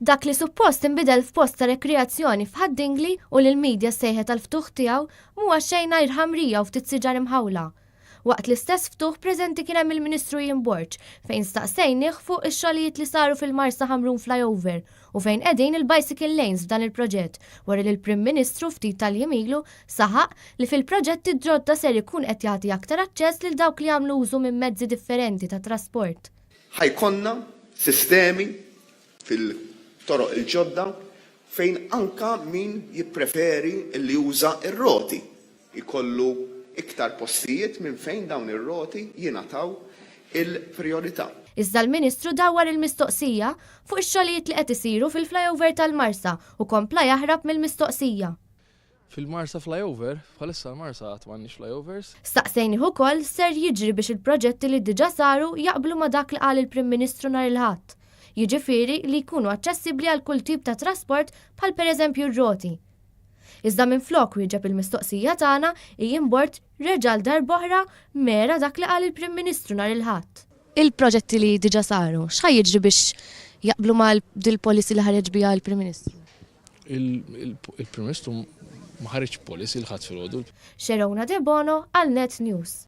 Dak li suppost inbidel f'post ta' rekreazzjoni f'Haddingli u l-medja sejħet tal-ftuħ tiegħu mhuwa xejn ngħid ħamrija u ftit siġar imħawla. Waqt l-istess ftuħ preżenti kien hemm il-Ministru Jimborġ fejn staqsejnieh fuq ix-xogħlijiet li saru fil-Marsa Ħamrun Flyover u fejn qegħdin il-bicycle lanes f'dan il-proġett wara li l-Prim Ministru ftit tal-jiem ilu saħaq li fil-proġett id-ġodda ser ikun qed jagħti aktar aċċess lil dawk li jagħmlu użu minn mezzi differenti ta' trasport. Ħajkonna sistemi fil-toroq il-ġodda fejn anka min jippreferi li juża ir-roti ikollu iktar postijiet minn fejn dawn ir-roti jingħataw il-priorità. Iżda l-Ministru dawwar il-mistoqsija fuq ix-xogħlijiet li qed isiru fil-flyover tal-Marsa u kompla jaħrab mill-mistoqsija. Fil-Marsa flyover, bħalissa l-Marsa għat m'għandniex flyovers. Staqsejni ukoll ser jiġri biex il-proġetti li diġà saru jaqblu ma dak li qal il-Prim Ministru nhar il-Ħadd. Jiġifieri li jkunu aċċessibbli għal kull tip ta' trasport bħal pereżempju r-roti. Iżda minflok wieġeb il-mistoqsija tagħna Jimborġ reġa' darb'oħra mera dak li qal il-Prim Ministru nhar il-Ħadd. Il-proġetti li diġà saru, x'ħaj jiġri biex jaqblu mal dil-policy li ħareġ biha l-Prim Ministru? Il-Prim Ministru ma ħareġ policy li ħadd filgħodu. Xerona De Bono għal Net News.